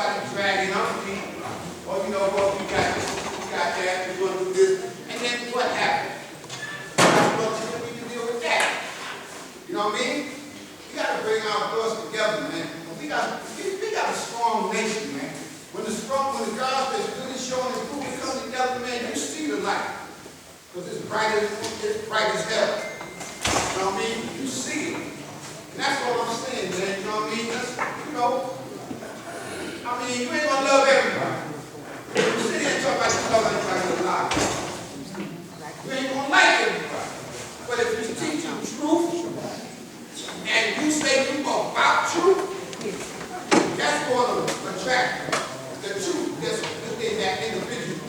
somebody dragging our feet, or you know what, we got this, we got that, we're going to do this, and then what happened? Well, we can deal with that. You know what I mean? We got to bring our thoughts together, man. We got a strong nation, man. When the God that's good is showing and proof come together, man, you see the light. Because it's bright as hell. You know what I mean? You see it. And that's what I'm saying, man. You know what I mean? That's, you know, I mean, you ain't gonna love everybody. You sit here and talk about you love everybody with a lie. You ain't gonna like everybody. But if you teach them truth, and you say you about truth, that's going to attract the truth that's within that individual.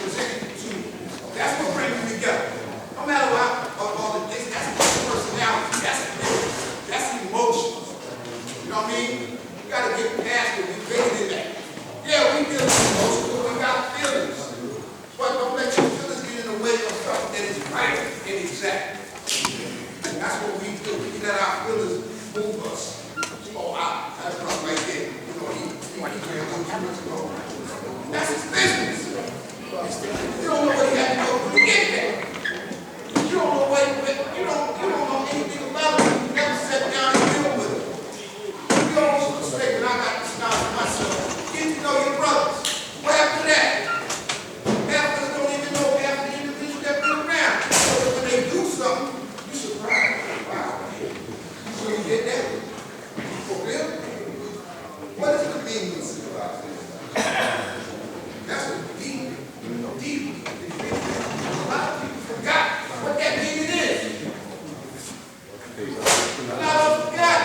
Presented to you. That's what brings you together. No matter what, all the things, that's personality, that's emotions. You know what I mean? We got to get past it. We're bigger than that. Yeah, we deal with emotions, but we got feelings. But don't let your feelings get in the way of something that is right and exact. And that's what we do. We let our feelings move us. Oh, that's right there. You know, he can't do too much more. That's his business. You don't know what he had to go through to get there. You don't know what you don't know anything about it. You never sat down and deal with it. You almost mistake when I got this knowledge myself. Get to know your brothers. What happened to that? Half of us don't even know half the individuals that been around. So when they do something, you surprised. Wow. So you get that? For real? What is the meaning of civilization? That's the deep. A lot of people forgot what that meaning is. A lot of us forgot.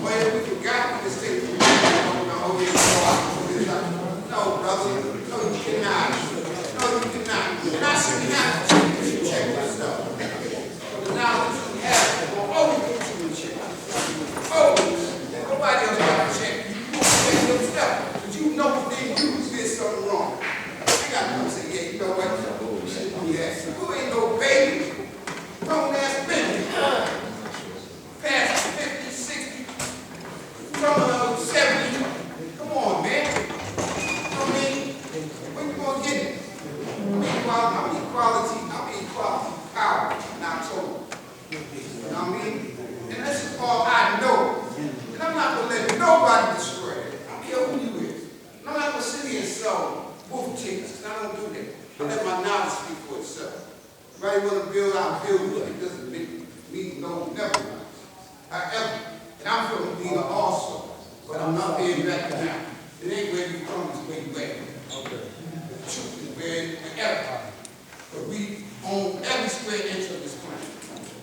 Well, we forgot we just say, no, brother. No, you cannot. No, you cannot. And I should not check yourself. But now that you have, always get you in check. Always. Nobody else got to check. You check yourself. But you know within you did something wrong. I got to say, yeah, you know what? Yes. Who ain't no baby? Grown ass baby. Past 50, 60, from 70. Come on, man. You know what I mean? When you gonna get it? I'm equality power, not total. You know what I mean? And this is all I know. And I'm not gonna let nobody destroy it. I don't care who you is. And I'm not gonna sit here and sell wolf tickets. I don't do that. I let my knowledge speak for itself. Everybody want to build, I'll build with it. It doesn't mean no, never. However, and I'm from Medina also, but I'm not being back now. It ain't where you come, it's where you at. Okay. The truth is where wherever. But we own every square inch of this planet.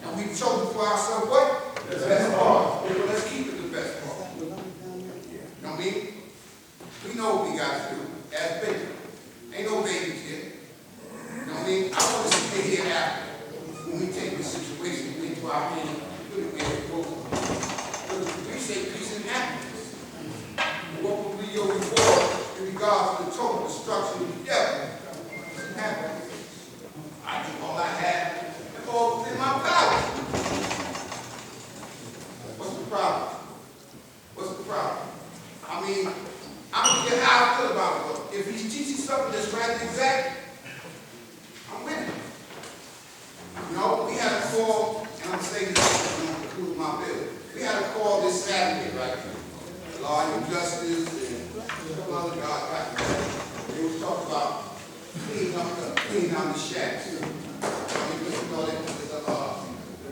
And we've chosen for ourselves what? The best part. Well, let's keep it the best part. You know what I mean? We know what we got to do as babies. Ain't no babies here. You know what I mean? I want to stay here after. When we take the situation into our hand, put it where it goes. Because we say peace and happiness. What will be your reward in regards to the total destruction together? Peace and happiness. I do all I have and all within my power. What's the problem? What's the problem? I mean, I don't care how I feel about it, but if he's teaching something that's right and exact, I'm with it. You know, we had a call, and I'm saying this, I'm going to conclude my bill. We had a call this Saturday, right? Law and Justice and some other guys back there. They was talking about cleaning out the shacks. I mean, you know, the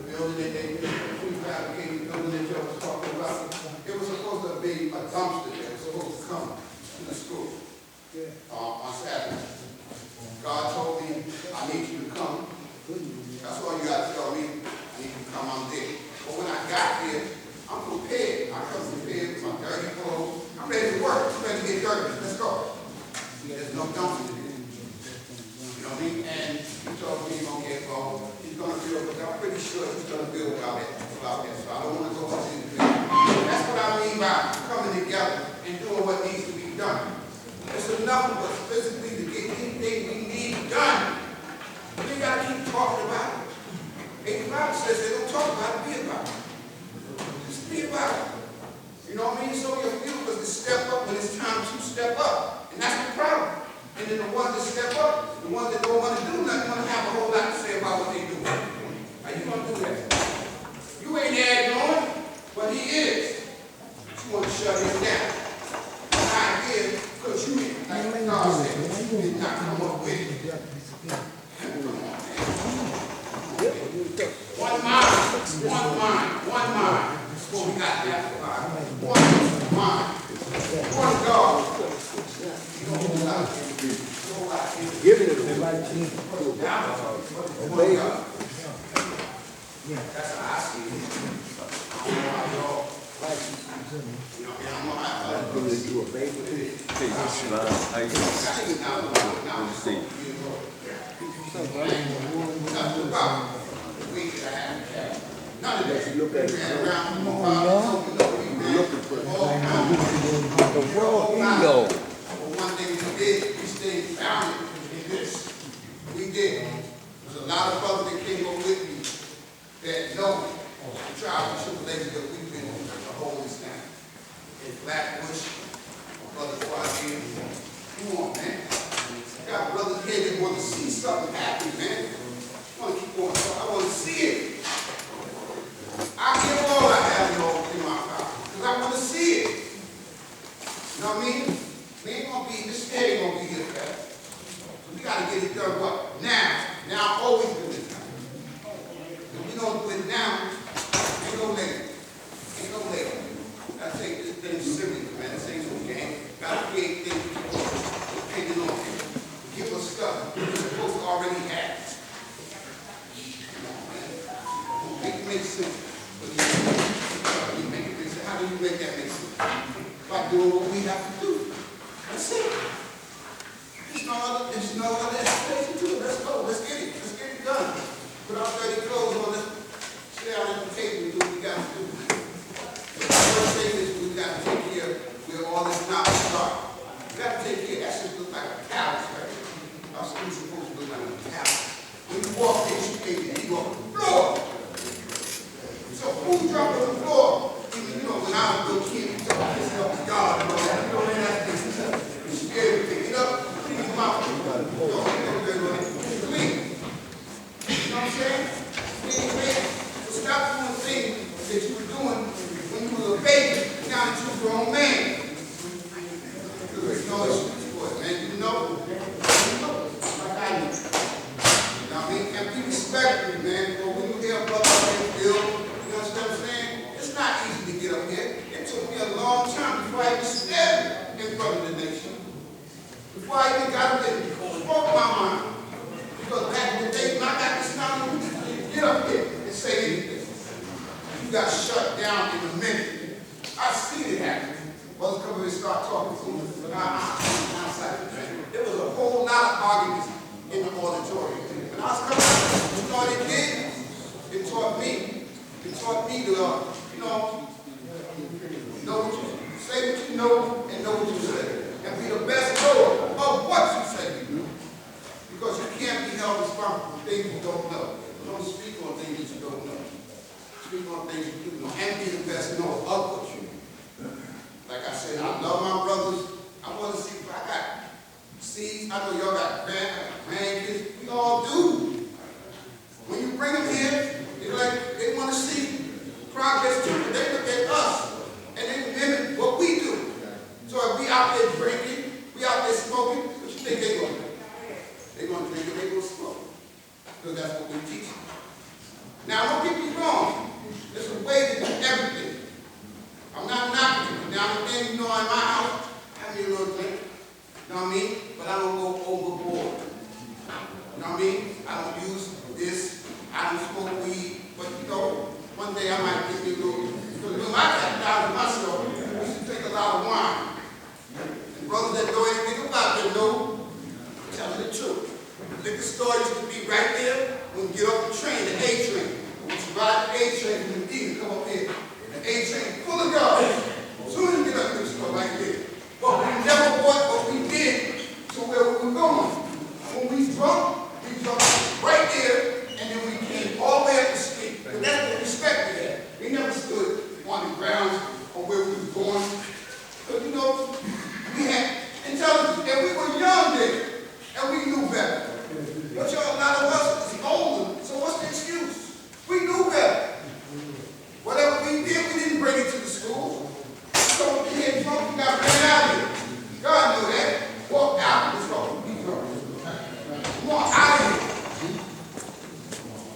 building that they prefabricated, the building that Joe was talking about. It was supposed to be a dumpster that was supposed to come to the school on Saturday. God told me, I need you to come. That's all you got to tell me. I need you to come, I'm there. But when I got there, I'm prepared. I come prepared with my dirty clothes. I'm ready to work. I'm ready to get dirty. Let's go. There's no dumpster there. You know what I mean? And he told me he's going to get involved. He's going to build, but I'm pretty sure he's going to build about that. So I don't want to go into the building. That's what I mean by coming together and doing what needs to be done. It's enough of us physically to get anything we need done. We ain't got to keep talking about it. And the Bible says they don't talk about it, be about it. Just be about it. You know what I mean? So your few was to step up when it's then the ones that step up, the ones that don't want to do nothing, want to have a whole lot to say about what they do. How you going to do that? You ain't adding on, but he is. You want to shut him down. I did, because you ain't, like God said, you did not come up with it. One mind. That's what we got there for God. One mind. One God. Giving it away. That's how I see it. I don't know how y'all like it. You know, I don't know how Do it to a baby. None of that. You look at it. Ran around, Looking for it. all kinds of The world ego. But one thing we did, we stayed founded in this. We did. There's a lot of brothers that came up with me that know the trials and tribulations that we've been on to hold this down. In Flatbush, my brother Quadri, come on, man. Got brothers here that want to see something happen, man. I want to keep going. I want to see it. I give all I have in my power because I want to see it. You know what I mean? We ain't gonna be, this day ain't gonna be here fast. So we gotta get it done what? Now. Now, always do it now. If we don't do it now, ain't no later. Ain't no later. Gotta take this thing serious, man. This ain't no game. Gotta create things depending on people. Give us stuff we're supposed to already have. Come on, man. Make it make sense. How do you make that make sense? By doing what we have to do. That's it. There's no other explanation to it. Let's go. Let's get it. Let's get it done. Put our dirty clothes on. Let's sit down at the table and do what we got to do. The first thing is we got to take care of where all this knowledge starts. We got to take care. That should look like a palace, right? Our school's supposed to look like a palace. When you walk in, you go on the floor. So food drop on the floor. You know, when I was a little kid, we talk about this up to God and all that. You know, man, that's you're scared to pick it up, pick them out. Clean. You know what I'm saying? Clean, man. So stop doing things that you were doing when you were a baby, now that you're a grown man. There's no excuse for it, man. You know? Like I know. You know what I mean? And be respectful, man. But when you hear brother like Bill, you understand what I'm saying? It's not easy to get up here. It took me a long time before I even stood in front of the nation. Before I even got up there, spoke my mind. Because back in the day when I got this time, you get up here and say anything. You got shut down in a minute. I've seen it happen. Brothers come over and start talking to me. There was a whole lot of arguments in the auditorium. When I was coming out, you know what it did? It taught me. It taught me to, know what you say what you know and know what you say. And be the best knower of what you say. Because you can't be held responsible for things you don't know. Don't speak on things that you don't know. Speak on things you do know. And be the best knower of what you know. Like I said, I love my brothers. I want to see if I got seeds. I know y'all got grandkids. We all do. When you bring them here, they want to see progress too. They look at us and they mimic what we do. So if we out there drinking, we out there smoking, what you think they're going to do? They're going to drink and they're going to smoke. Because that's what we teach them. Now, don't get me wrong. There's a way to do everything. I'm not knocking you. Now, the thing you know in my house, have me a little drink. You know what I mean? But I don't go overboard. You know what I mean? I don't use this. I don't smoke weed. But you know, one day I might give you a little, because when I got down to myself, we used to drink a lot of wine. And brothers that know anything about them know, tell me the truth. The liquor store used to be right there when you get off the train, the A train. Once you ride the A train, you can come up here. The A train full of guys. As soon as you get up to the store right there. But we never bought what we did to where we were going. When we drunk right there, and then we came all the way up the street. But that's what we respected that. We never stood on the grounds or where we were going. Because, you know, we had intelligence, and we were young then. and we knew better. But y'all, a lot of us is older, so what's the excuse? We knew better. Whatever we did, we didn't bring it to the school. So we had drunk, we got ran out of here. God knew that. Walked out of this road. Come on, out of here.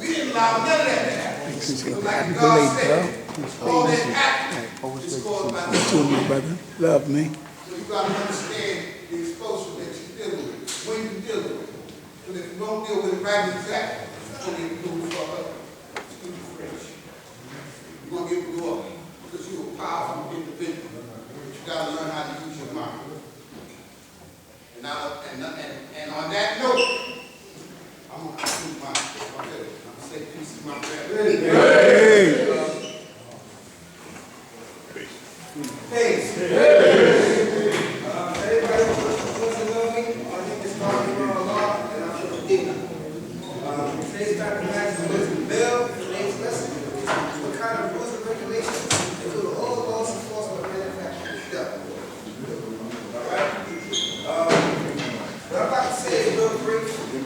We didn't allow none of that to happen. So like God said, all that happened is caused by the To me, brother. Love me. So you got to understand the exposure that you're dealing with, when you deal with it. But if you don't deal with it right and exact, you're going to get blew up. It's going to be fresh. You're going to get blew up because you're a powerful individual. But you got to learn how to use your mind. And on that note, I'm going to conclude my video. I'm going to say peace to my family. Peace. Everybody wants to know me. My name is Mark Law, and I'm from England. Today's Dr. Max is Bill. Today's lesson is what kind of rules and regulations include all laws enforcement of manufacturing stuff. All right? What I'm about to say is real brief. The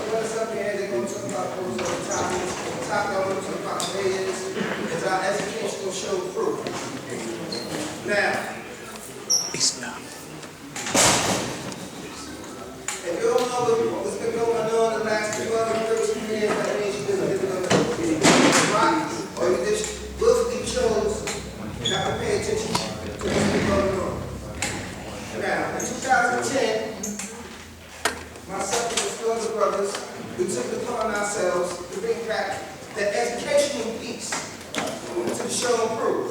brothers up here, they're going to talk about rules all the time. The topic I want to talk about today is our educational show proof. Now, if you don't know what's been going on the last 12 or 13 years, that means you've been living on the rock, or you just willfully chose not to pay attention to what's been going on. Now, in 2010, myself and the Skills brothers, we took it upon ourselves to bring back the educational piece to the show and prove.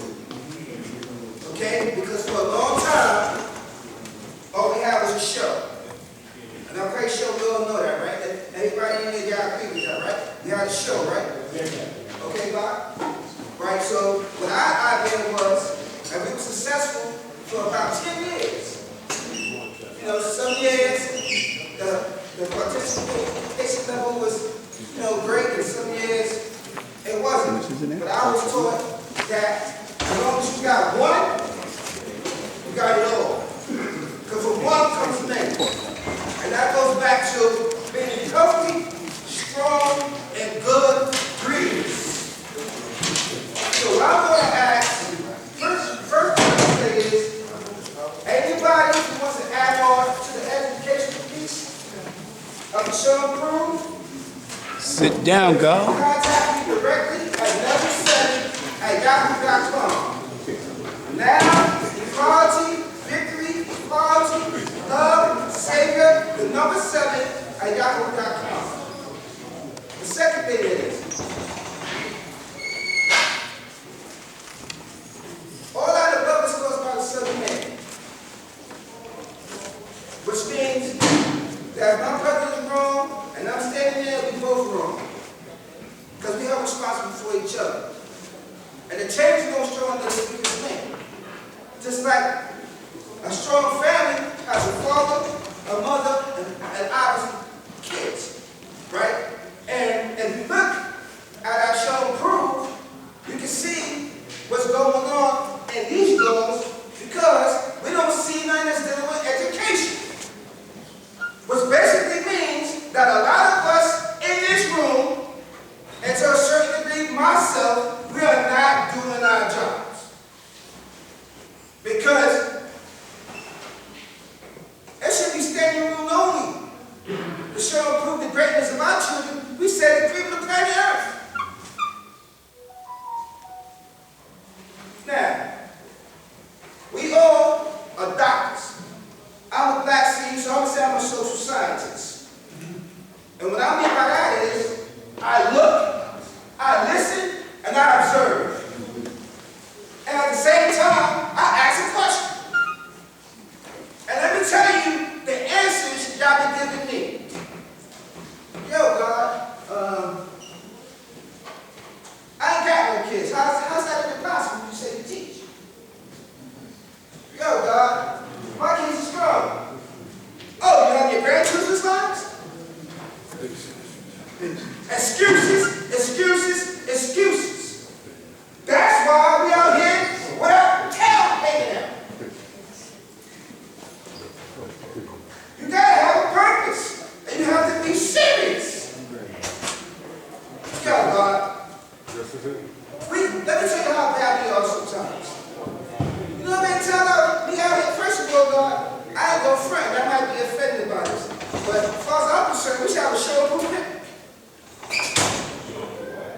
Okay? Because for a long time, all we had was a show. And I'm pretty sure we all know that, right? Everybody in there, y'all agree with that, right? We had a show, right? Okay, Bob? Right, so what our idea was, and we were successful for about 10 years. You know, some years, the participation level was, great, and some years it wasn't. But I was taught that as long as you got one, you got it all. Because from one comes many. And that goes back to being healthy, strong, and good breeders. So what I'm going to ask, first thing I say is, anybody who wants to add on to the educational piece of the show and prove, Sit down, God. contact me directly at level7@yahoo.com. Now, equality, victory, equality, love, Savior, the number 7@yahoo.com. The second thing is, all that above is caused by the Son of Man. Which means that if my brother is wrong and I'm standing there, we both wrong. Because we are responsible for each other. And the change is no stronger than the weakest man. Just like a strong family has a father, a mother, and obviously kids, right? And if you look at our show and prove, you can see what's going on in these laws because we don't see nothing that's dealing with education. Which basically means that a lot of us in this room, and to a certain degree myself, we are not doing our jobs. Because it should be standing room only. To show and prove the greatness of our children, we said the people of planet Earth. Now, we all are doctors. I'm a black seed, so I'm going to say I'm a social scientist. And what I mean by that is, I look, I listen, and I observe. And at the same time, I ask a question. And let me tell you the answers y'all been giving me. Yo, God, I ain't got no kids. How's that even possible? You say you teach. Yo, God, my kids are strong. Oh, you have your grandchildren's lives? Excuses, excuses, excuses. That's why we out here without tail hanging out. You got ain't gonna front. That might be offended by this. But as far as I'm concerned, we should have a show of picnic.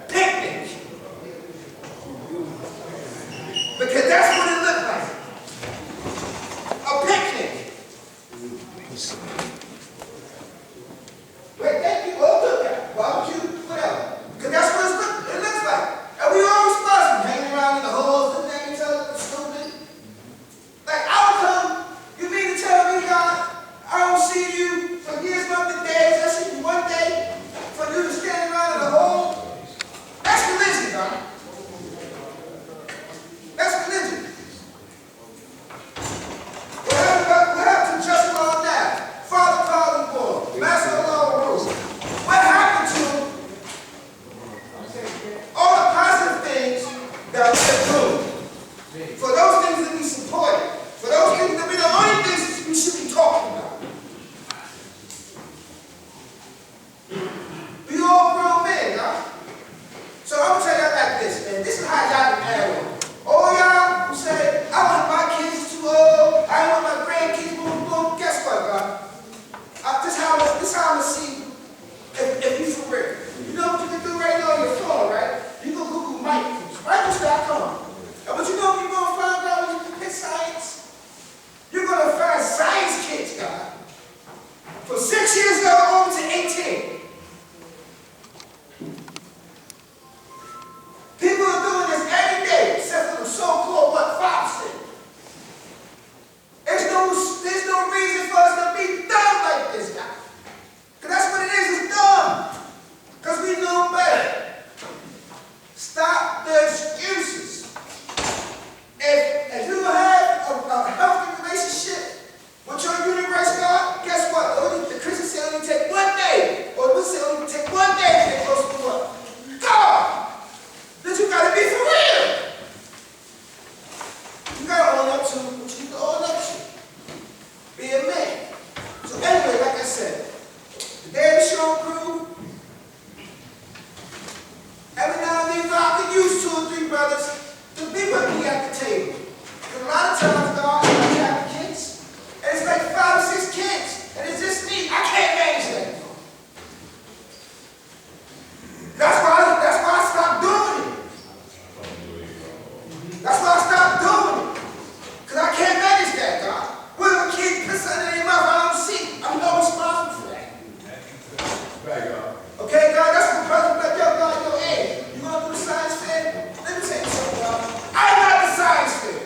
Picnic. Because that's what it looked like. A picnic. Wait, thank you. Oh, look at barbecue, whatever. Because that's what it looks like. And we all responsible, hanging around in the halls, looking at each other, stupid. Like, I'll come. You mean to tell me, God, I don't see you for years, months, and days. I see you one day for you to stand around in the hall. That's religion, God. That's religion. What happened to just law now? Father, Father, Lord, Master of law, rules. What happened to all the positive things that we're doing? For those things that we supported, for those things that be the only things we should be talking about. We all grown men, y'all. So I'm gonna tell y'all like this, man. This is how y'all can handle it. All y'all who say, I want my kids too old, I want my grandkids, boom, boom. Guess what, God? This is how I'm gonna see if you for real. You know what you can do right now on your phone, right? You can Google Michaels.com. And what you know you're gonna find out when you hit science? You're gonna find science kids, God. From 6 years old to 18. People are doing this every day, except for the so-called what Fox said. There's no reason for us to be dumb like this, guy. Because that's what it is, it's dumb. Because we know better. Stop the excuses. If you have a healthy relationship with your universe, God, guess what? The Christians say only take 1 day. Or we say only take 1 day to get close to what? God! That you gotta be for real. You gotta own up to what you can own up to. Be a man. So anyway, like I said, the day of the show crew, every now and then God can use 2 or 3 brothers to be with me at the table. Because a lot of times God I have kids, and it's like 5 or 6 kids, and it's just me. I can't manage that. That's why I stopped doing it. That's why I stopped doing it. Because I can't manage that, God. When a kid puts something in their mouth, I don't see. I'm not responsible for that. Okay, God, that's what the president like, yo, God, yo, hey, you want to do the science fair? Let me tell you something, God. I'm not the science fair.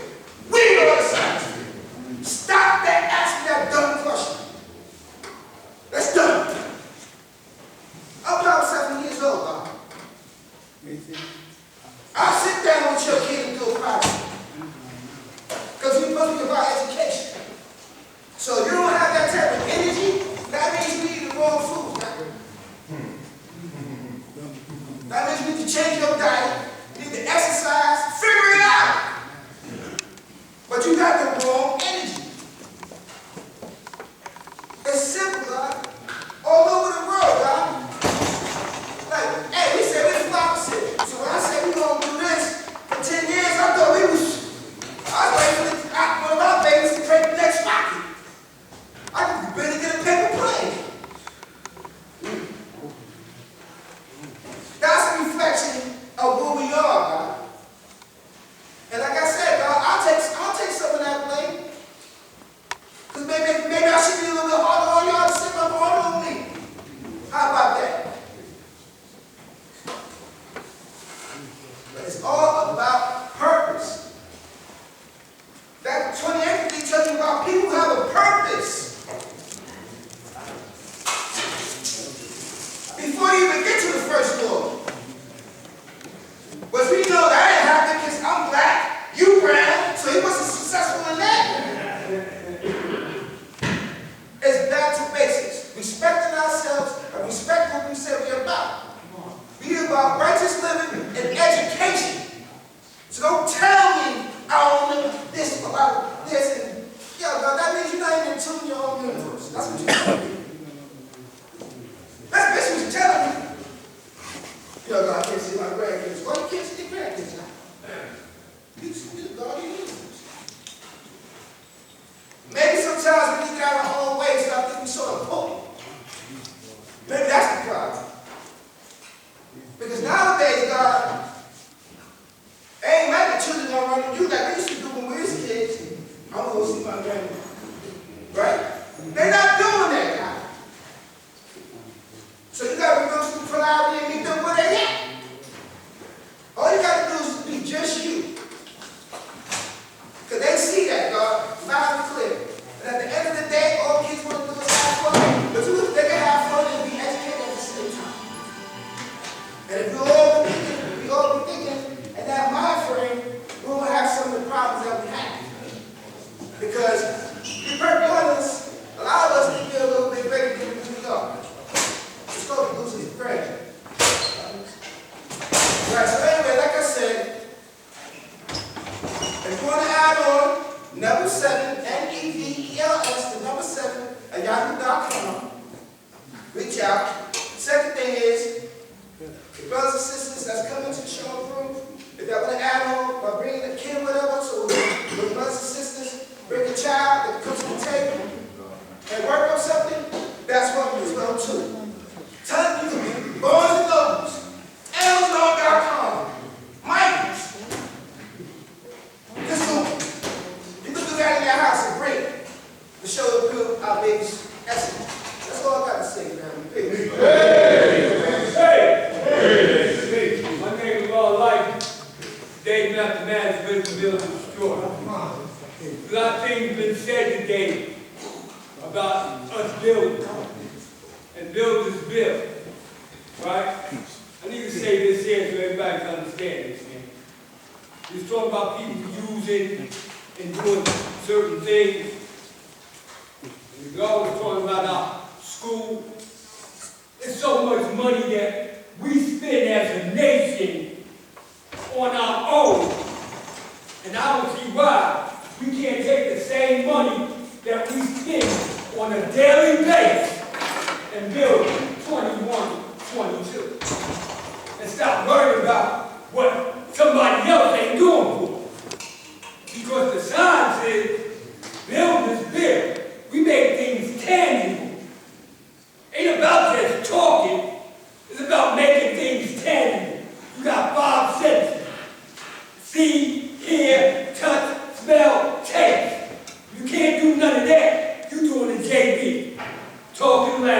We are the science fair. Stop that asking that dumb question. That's dumb. I'm about 7 years old, God. I'll sit down with your kid and do a project. Because we're supposed to be about education. So you don't have that type of energy, that means we eat the wrong food. That means we need to change your diet, you need to exercise, figure it out. But you got the wrong energy. It's simple, God. All over the world, God. Like, hey, we said we're the opposite. So when I say we're going to do this for 10 years, I thought I was waiting for one of my babies to break the next rocket. I could barely get a paper plane. That's a reflection of who we are, God. And like I said, God, I'll take some of that blame. go see my grandma. Right? They're not doing that now. So you got to go to the Ferrari and meet them where they at. All you got to do is be just you. Because they see that, God, loud and clear. And at the end of the day, all kids want to do is have fun. But you, they can have fun and be educated at the same time. And if we all be thinking, in that mind frame, we won't have some of the problems that we have. Because, to be perfectly honest, a lot of us think we're a little bit better than we are. It's called losing friend. Right, so anyway, like I said, if you want to add on number 7, NEVELS, the number 7, at yahoo.com, reach out. Second thing is, the brothers and sisters that's coming to the showroom, if y'all want to add on by bringing a kid, whatever, so the brothers and sisters bring a child that comes to the table and work on something, that's welcome as well too. Tell you, Barnes and Nobles, Amazon.com, Michaels. Just do. You can do that in your house and bring it to show the good our baby's essence. That's all I got to say now. Peace. My name is Lord Life. Dave Mathematics, Wisdom Building Destroy. A lot of things have been said today about us building and builders build. Right? I need to say this here so everybody can understand this, man. He's talking about people using and doing certain things. And we're always talking about our school. There's so much money that we spend as a nation on our own. And I don't see why we can't take the same money that we spend on a daily basis and build 21-22. And stop worrying about what somebody else ain't doing for us. Because the sign says, build is build. We make things tangible. Ain't about just talking. It's about making things tangible. You got 5 senses. See, hear, touch, smell, taste. You can't do none of that. You doing the JB. Talking loud.